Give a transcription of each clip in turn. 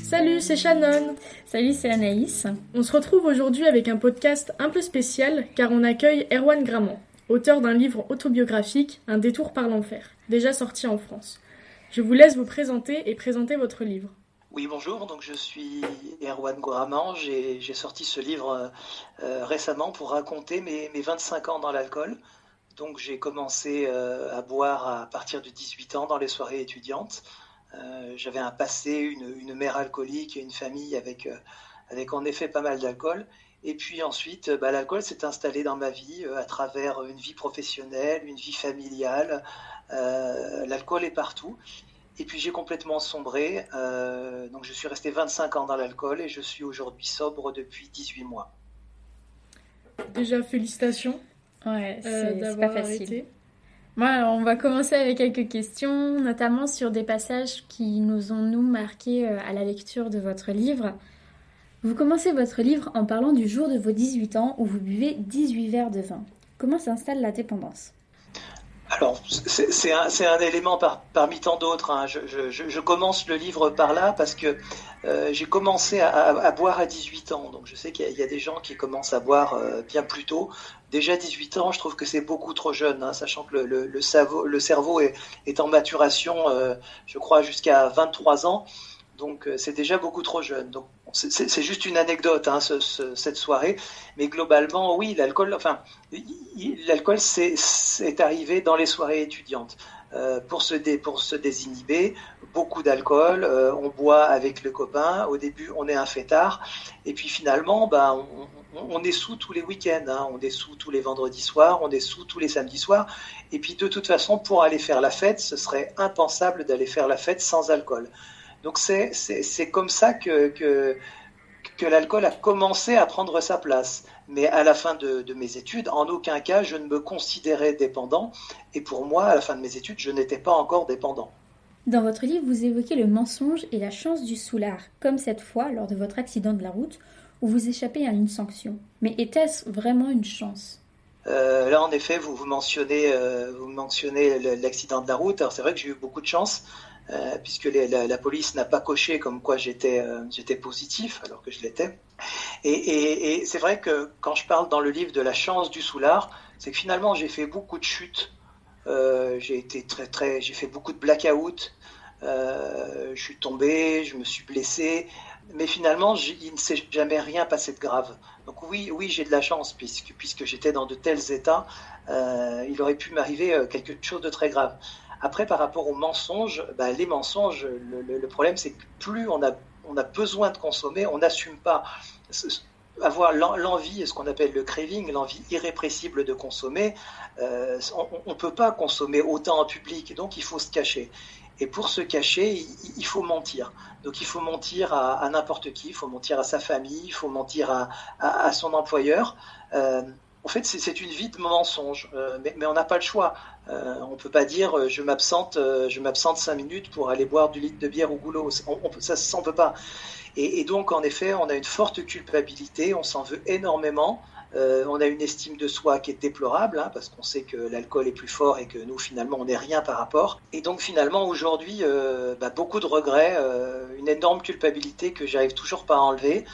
Salut, c'est Shannon. Salut, c'est Anaïs. On se retrouve aujourd'hui avec un podcast un peu spécial car on accueille Erwan Gramand, auteur d'un livre autobiographique, Un détour par l'enfer, déjà sorti en France. Je vous laisse vous présenter et présenter votre livre. Oui, bonjour, donc je suis Erwan Gramand, j'ai sorti ce livre récemment pour raconter mes 25 ans dans l'alcool. Donc j'ai commencé à boire à partir de 18 ans dans les soirées étudiantes. J'avais un passé, une mère alcoolique et une famille avec en effet pas mal d'alcool. Et puis ensuite, l'alcool s'est installé dans ma vie à travers une vie professionnelle, une vie familiale. L'alcool est partout. Et puis j'ai complètement sombré. Donc je suis resté 25 ans dans l'alcool et je suis aujourd'hui sobre depuis 18 mois. Déjà, félicitations Ouais, c'est d'avoir pas facile. arrêté. On va commencer avec quelques questions, notamment sur des passages qui nous ont marqués à la lecture de votre livre. Vous commencez votre livre en parlant du jour de vos 18 ans où vous buvez 18 verres de vin. Comment s'installe la dépendance ? Alors, c'est un élément parmi tant d'autres, hein. Je commence le livre par là parce que j'ai commencé à boire à 18 ans. Donc, je sais qu'il y a des gens qui commencent à boire bien plus tôt. Déjà 18 ans, je trouve que c'est beaucoup trop jeune, hein, sachant que le cerveau est en maturation, je crois, jusqu'à 23 ans. Donc c'est déjà beaucoup trop jeune. Donc c'est juste une anecdote, hein, cette soirée, mais globalement oui, l'alcool c'est arrivé dans les soirées étudiantes. Pour se désinhiber, beaucoup d'alcool, on boit avec le copain. Au début, on est un fêtard, et puis finalement, on est sous tous les week-ends, hein, on est sous tous les vendredis soirs, on est sous tous les samedis soirs. Et puis de toute façon, pour aller faire la fête, ce serait impensable d'aller faire la fête sans alcool. Donc c'est comme ça que l'alcool a commencé à prendre sa place. Mais à la fin de mes études, en aucun cas je ne me considérais dépendant. Et pour moi, à la fin de mes études, je n'étais pas encore dépendant. Dans votre livre, vous évoquez le mensonge et la chance du soulard, comme cette fois lors de votre accident de la route, où vous échappez à une sanction. Mais était-ce vraiment une chance ? Là, en effet, vous mentionnez l'accident de la route. Alors c'est vrai que j'ai eu beaucoup de chance. Puisque la police n'a pas coché comme quoi j'étais positif alors que je l'étais. Et c'est vrai que quand je parle dans le livre de la chance du soulard, c'est que finalement j'ai fait beaucoup de chutes, j'ai fait beaucoup de black-out, je suis tombé, je me suis blessé, mais finalement il ne s'est jamais rien passé de grave. Donc oui, j'ai de la chance puisque j'étais dans de tels états, il aurait pu m'arriver quelque chose de très grave. Après, par rapport aux mensonges, les mensonges, le problème, c'est que plus on a besoin de consommer, on n'assume pas. Avoir l'envie, ce qu'on appelle le craving, l'envie irrépressible de consommer, on ne peut pas consommer autant en public, donc il faut se cacher. Et pour se cacher, il faut mentir. Donc il faut mentir à n'importe qui, il faut mentir à sa famille, il faut mentir à son employeur. En fait, c'est une vie de mensonge, mais on n'a pas le choix. On ne peut pas dire je m'absente 5 minutes pour aller boire du litre de bière au goulot. Ça ne peut pas. Et donc, en effet, on a une forte culpabilité, on s'en veut énormément. On a une estime de soi qui est déplorable, hein, parce qu'on sait que l'alcool est plus fort et que nous, finalement, on n'est rien par rapport. Et donc, finalement, aujourd'hui, beaucoup de regrets, une énorme culpabilité que j'arrive toujours pas à enlever.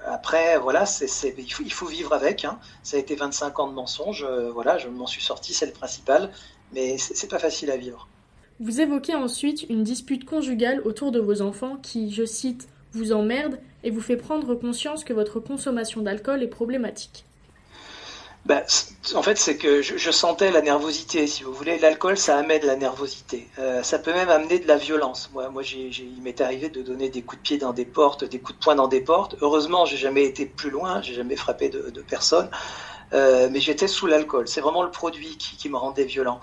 Après, voilà, il faut vivre avec, hein. Ça a été 25 ans de mensonges, voilà, je m'en suis sorti, c'est le principal, mais c'est pas facile à vivre. Vous évoquez ensuite une dispute conjugale autour de vos enfants qui, je cite, vous emmerde et vous fait prendre conscience que votre consommation d'alcool est problématique. En fait, c'est que je sentais la nervosité, si vous voulez. L'alcool, ça amène la nervosité. Ça peut même amener de la violence. Moi, il m'est arrivé de donner des coups de pied dans des portes, des coups de poing dans des portes. Heureusement, j'ai jamais été plus loin, j'ai jamais frappé de personne. Mais j'étais sous l'alcool. C'est vraiment le produit qui me rendait violent.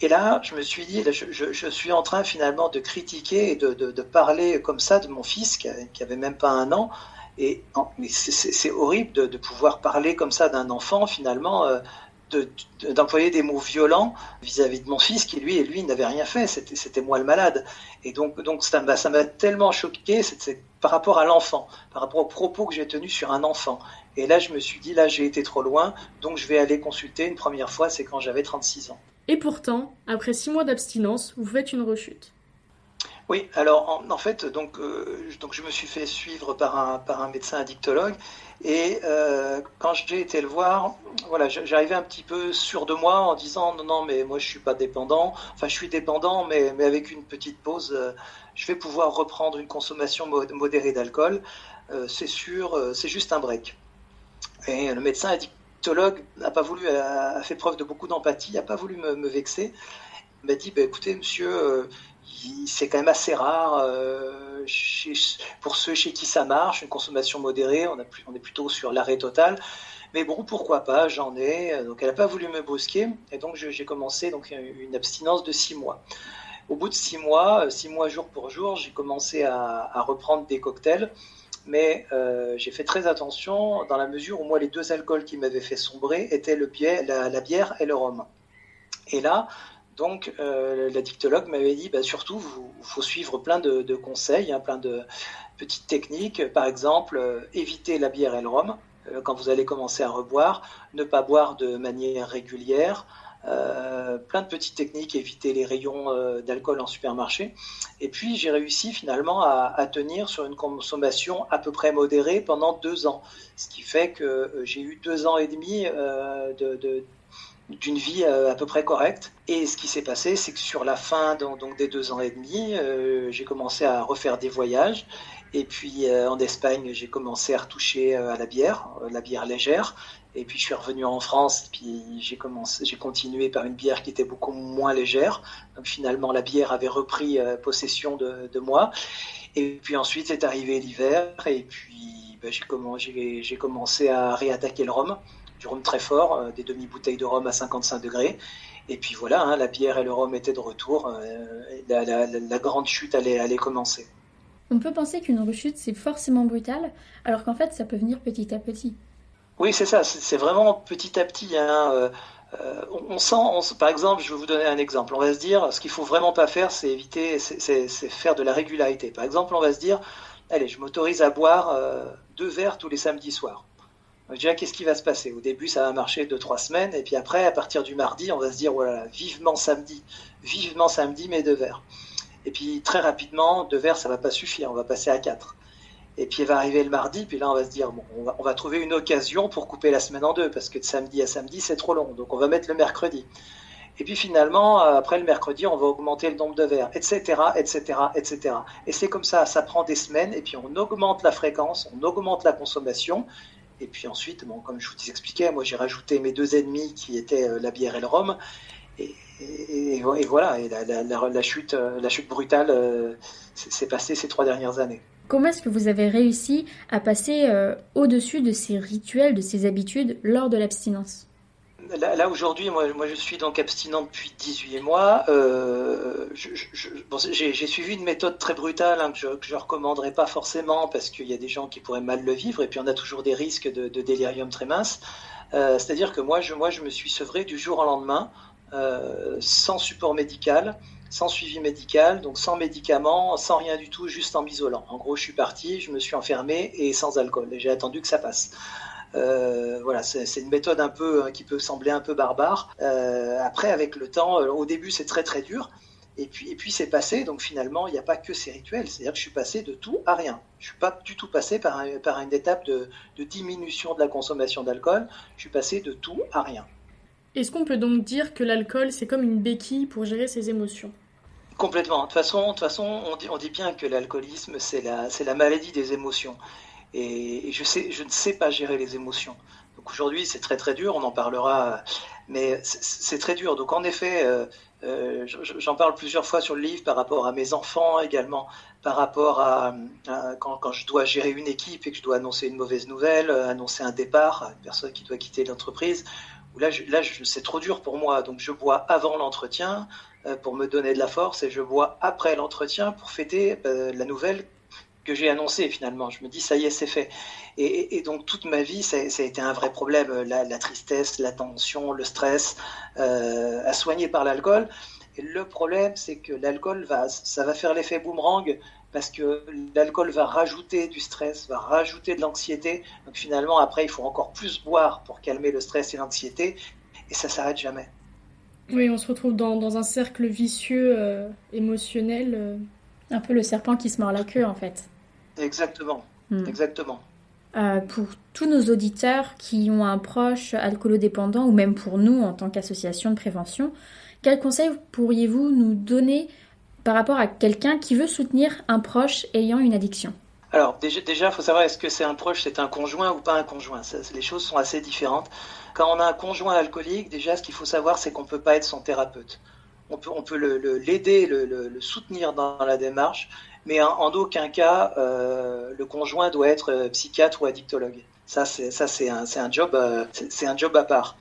Et là, je me suis dit, je suis en train finalement de critiquer et de parler comme ça de mon fils qui avait même pas 1 an. Mais c'est horrible de pouvoir parler comme ça d'un enfant, finalement, d'employer des mots violents vis-à-vis de mon fils qui, lui, n'avait rien fait. C'était moi le malade. Et donc ça m'a tellement choqué, c'est par rapport à l'enfant, par rapport aux propos que j'ai tenus sur un enfant. Et là, je me suis dit, là, j'ai été trop loin, donc je vais aller consulter une première fois, c'est quand j'avais 36 ans. Et pourtant, après 6 mois d'abstinence, vous faites une rechute. Oui, alors en fait, donc je me suis fait suivre par un médecin addictologue et quand j'ai été le voir, voilà, j'arrivais un petit peu sûr de moi en disant non, non, mais moi je suis pas dépendant, enfin je suis dépendant, mais avec une petite pause, je vais pouvoir reprendre une consommation modérée d'alcool, c'est sûr, c'est juste un break. Et le médecin addictologue n'a pas voulu, a fait preuve de beaucoup d'empathie, n'a pas voulu me vexer. Il m'a dit, bah, écoutez, monsieur, c'est quand même assez rare pour ceux chez qui ça marche, une consommation modérée, on est plutôt sur l'arrêt total. Mais bon, pourquoi pas, j'en ai. Donc elle n'a pas voulu me brusquer, et donc j'ai commencé donc, une abstinence de 6 mois. Au bout de 6 mois jour pour jour, j'ai commencé à reprendre des cocktails, mais j'ai fait très attention dans la mesure où moi les deux alcools qui m'avaient fait sombrer étaient la bière et le rhum. Et là, donc, l'addictologue m'avait dit, bah, surtout, il faut suivre plein de conseils, hein, plein de petites techniques. Par exemple, éviter la bière et le rhum quand vous allez commencer à reboire, ne pas boire de manière régulière, plein de petites techniques, éviter les rayons d'alcool en supermarché. Et puis, j'ai réussi finalement à tenir sur une consommation à peu près modérée pendant 2 ans. Ce qui fait que j'ai eu 2 ans et demi d'une vie à peu près correcte. Et ce qui s'est passé, c'est que sur la fin donc des 2 ans et demi, j'ai commencé à refaire des voyages. Et puis en Espagne, j'ai commencé à retoucher à la bière légère. Et puis je suis revenu en France, puis j'ai continué par une bière qui était beaucoup moins légère. Donc finalement, la bière avait repris possession de moi. Et puis ensuite, c'est arrivé l'hiver, et puis j'ai commencé à réattaquer le rhum. Du rhum très fort, des demi-bouteilles de rhum à 55 degrés. Et puis voilà, hein, la bière et le rhum étaient de retour. La grande chute allait commencer. On peut penser qu'une rechute, c'est forcément brutal, alors qu'en fait, ça peut venir petit à petit. Oui, c'est ça, c'est vraiment petit à petit. Hein, par exemple, je vais vous donner un exemple. On va se dire, ce qu'il faut vraiment pas faire, c'est c'est faire de la régularité. Par exemple, on va se dire, allez, je m'autorise à boire 2 verres tous les samedis soirs. Donc déjà, qu'est-ce qui va se passer? Au début, ça va marcher 2, 3 semaines, et puis après, à partir du mardi, on va se dire, voilà, vivement samedi, mes 2 verres. Et puis très rapidement, 2 verres, ça va pas suffire, on va passer à 4. Et puis il va arriver le mardi, puis là on va se dire, bon, on va trouver une occasion pour couper la semaine en deux, parce que de samedi à samedi, c'est trop long, donc on va mettre le mercredi. Et puis finalement, après le mercredi, on va augmenter le nombre de verres, etc., etc., etc. Et c'est comme ça prend des semaines, et puis on augmente la fréquence, on augmente la consommation. Et puis ensuite, bon, comme je vous expliquais, moi j'ai rajouté mes 2 ennemis qui étaient la bière et le rhum. Et voilà, et la chute brutale s'est passée ces 3 dernières années. Comment est-ce que vous avez réussi à passer au-dessus de ces rituels, de ces habitudes lors de l'abstinence ? Là aujourd'hui, moi je suis donc abstinent depuis 18 mois. J'ai suivi une méthode très brutale, hein, que je recommanderais pas forcément parce qu'il y a des gens qui pourraient mal le vivre et puis on a toujours des risques de délirium très mince. C'est-à-dire que moi je me suis sevré du jour au lendemain, sans support médical, sans suivi médical, donc sans médicaments, sans rien du tout, juste en m'isolant. En gros, je suis parti, je me suis enfermé et sans alcool. Et j'ai attendu que ça passe. Voilà, c'est une méthode un peu qui peut sembler un peu barbare. Après, avec le temps, au début, c'est très très dur. Et puis c'est passé. Donc finalement, il n'y a pas que ces rituels. C'est-à-dire que je suis passé de tout à rien. Je suis pas du tout passé par une étape de diminution de la consommation d'alcool. Je suis passé de tout à rien. Est-ce qu'on peut donc dire que l'alcool, c'est comme une béquille pour gérer ses émotions ? Complètement. De toute façon, on dit bien que l'alcoolisme, c'est la maladie des émotions. Et je ne sais pas gérer les émotions. Donc aujourd'hui, c'est très très dur, on en parlera, mais c'est très dur. Donc en effet, j'en parle plusieurs fois sur le livre par rapport à mes enfants également, par rapport à quand je dois gérer une équipe et que je dois annoncer une mauvaise nouvelle, annoncer un départ, une personne qui doit quitter l'entreprise. Là, c'est trop dur pour moi. Donc je bois avant l'entretien pour me donner de la force et je bois après l'entretien pour fêter la nouvelle que j'ai annoncé finalement. Je me dis, ça y est, c'est fait. Et donc, toute ma vie, ça a été un vrai problème. La tristesse, la tension, le stress, à soigner par l'alcool. Et le problème, c'est que l'alcool, ça va faire l'effet boomerang parce que l'alcool va rajouter du stress, va rajouter de l'anxiété. Donc, finalement, après, il faut encore plus boire pour calmer le stress et l'anxiété. Et ça s'arrête jamais. Oui, on se retrouve dans un cercle vicieux émotionnel Un peu le serpent qui se mord la queue, en fait. Exactement, exactement. Pour tous nos auditeurs qui ont un proche alcoolodépendant, ou même pour nous en tant qu'association de prévention, quels conseils pourriez-vous nous donner par rapport à quelqu'un qui veut soutenir un proche ayant une addiction? Alors déjà, il faut savoir est-ce que c'est un proche, c'est un conjoint ou pas un conjoint. Les choses sont assez différentes. Quand on a un conjoint alcoolique, déjà ce qu'il faut savoir, c'est qu'on ne peut pas être son thérapeute. On peut l'aider, le soutenir dans la démarche, mais en aucun cas le conjoint doit être psychiatre ou addictologue. Ça c'est un job à part.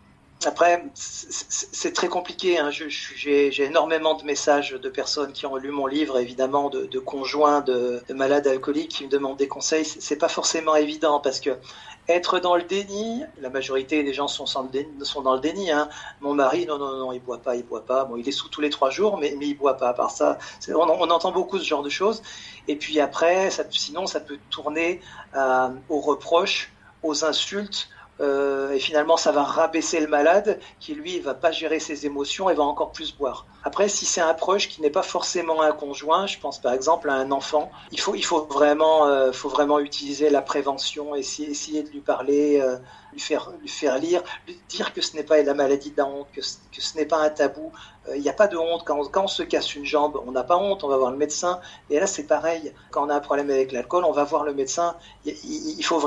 Après, c'est très compliqué. Hein. J'ai énormément de messages de personnes qui ont lu mon livre, évidemment, de conjoints de malades alcooliques qui me demandent des conseils. C'est pas forcément évident parce que être dans le déni, la majorité des gens sont dans le déni. Hein. Mon mari, non, il boit pas. Bon, il est sous tous les 3 jours, mais il boit pas. À part ça, on entend beaucoup ce genre de choses. Et puis après, sinon, ça peut tourner aux reproches, aux insultes. Et finalement ça va rabaisser le malade qui lui va pas gérer ses émotions et va encore plus boire. Après, si c'est un proche qui n'est pas forcément un conjoint, je pense par exemple à un enfant, il faut vraiment utiliser la prévention, essayer de lui parler, lui faire lire, lui dire que ce n'est pas la maladie de la honte, que ce n'est pas un tabou. Il n'y a pas de honte. Quand on se casse une jambe, on n'a pas honte, on va voir le médecin. Et là, c'est pareil. Quand on a un problème avec l'alcool, on va voir le médecin. Il faut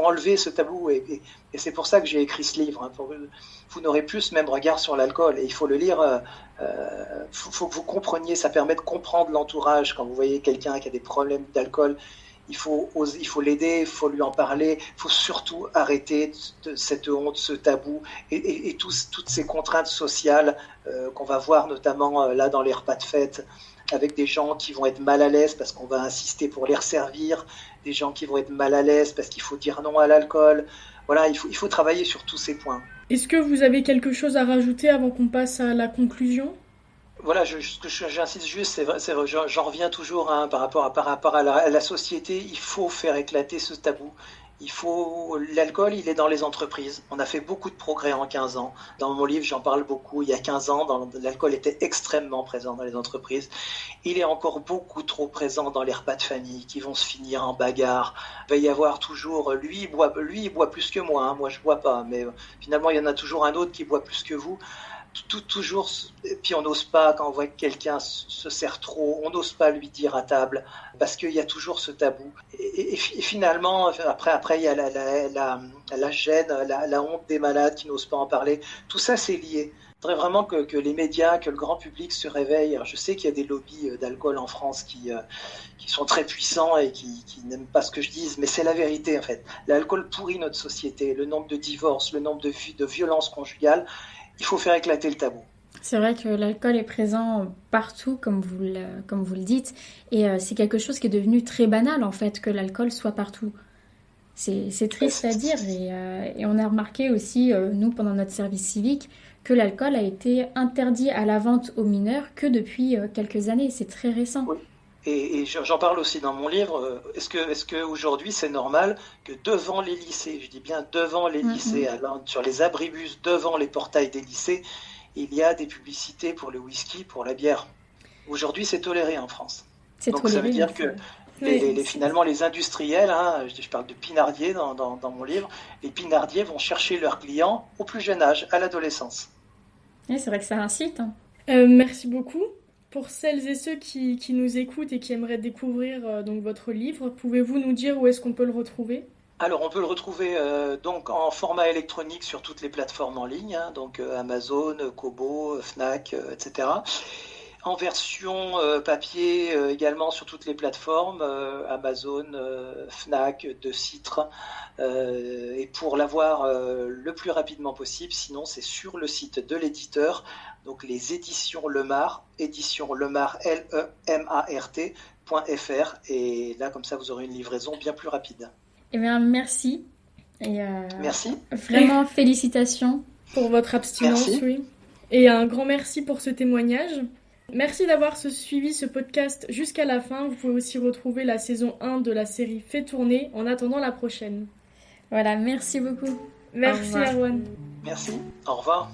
enlever ce tabou. Et c'est pour ça que j'ai écrit ce livre. Hein, vous n'aurez plus ce même regard sur l'alcool. Et il faut le lire. Faut que vous compreniez. Ça permet de comprendre l'entourage. Quand vous voyez quelqu'un qui a des problèmes d'alcool, il faut l'aider, il faut lui en parler, il faut surtout arrêter cette honte, ce tabou et toutes ces contraintes sociales qu'on va voir notamment là dans les repas de fête avec des gens qui vont être mal à l'aise parce qu'on va insister pour les resservir, des gens qui vont être mal à l'aise parce qu'il faut dire non à l'alcool. Voilà, il faut travailler sur tous ces points. Est-ce que vous avez quelque chose à rajouter avant qu'on passe à la conclusion ? Voilà, j'insiste juste, c'est vrai, j'en reviens toujours hein, par rapport à la société, il faut faire éclater ce tabou. L'alcool, il est dans les entreprises. On a fait beaucoup de progrès en 15 ans. Dans mon livre, j'en parle beaucoup. Il y a 15 ans, l'alcool était extrêmement présent dans les entreprises. Il est encore beaucoup trop présent dans les repas de famille qui vont se finir en bagarre. Il va y avoir toujours, lui, il boit plus que moi. Hein, moi, je bois pas. Mais finalement, il y en a toujours un autre qui boit plus que vous. Toujours, et puis on n'ose pas, quand on voit que quelqu'un se sert trop, on n'ose pas lui dire à table, parce qu'il y a toujours ce tabou. Et finalement, après il y a la gêne, la honte des malades qui n'osent pas en parler. Tout ça, c'est lié. Il faudrait vraiment que les médias, que le grand public se réveille. Alors, je sais qu'il y a des lobbies d'alcool en France qui sont très puissants et qui n'aiment pas ce que je dis, mais c'est la vérité en fait. L'alcool pourrit notre société, le nombre de divorces, le nombre de violences conjugales. Il faut faire éclater le tabou. C'est vrai que l'alcool est présent partout, comme vous le dites, et c'est quelque chose qui est devenu très banal, en fait, que l'alcool soit partout. C'est triste à dire, et on a remarqué aussi, nous, pendant notre service civique, que l'alcool a été interdit à la vente aux mineurs que depuis quelques années. C'est très récent. Oui. Et j'en parle aussi dans mon livre. Est-ce que aujourd'hui c'est normal que devant les lycées, je dis bien devant les lycées, sur les abribus, devant les portails des lycées, il y a des publicités pour le whisky, pour la bière. Aujourd'hui, c'est toléré en France. Donc ça veut dire que finalement les industriels, hein, je parle de pinardiers dans mon livre, les pinardiers vont chercher leurs clients au plus jeune âge, à l'adolescence. Oui, c'est vrai que ça incite. Hein. Merci beaucoup. Pour celles et ceux qui nous écoutent et qui aimeraient découvrir donc votre livre, pouvez-vous nous dire où est-ce qu'on peut le retrouver ? Alors, on peut le retrouver donc en format électronique sur toutes les plateformes en ligne, hein, donc Amazon, Kobo, Fnac, etc. En version papier également sur toutes les plateformes, Amazon, Fnac, De Citre. Et pour l'avoir le plus rapidement possible, sinon c'est sur le site de l'éditeur, donc les éditions Lemart, éditions Lemart, LEMART.fr. Et là, comme ça, vous aurez une livraison bien plus rapide. Eh bien, merci. Et merci. Vraiment, félicitations. Pour votre abstinence, merci. Oui. Et un grand merci pour ce témoignage. Merci d'avoir suivi ce podcast jusqu'à la fin. Vous pouvez aussi retrouver la saison 1 de la série Fait tourner en attendant la prochaine. Voilà, merci beaucoup. Merci Erwan. Merci, au revoir.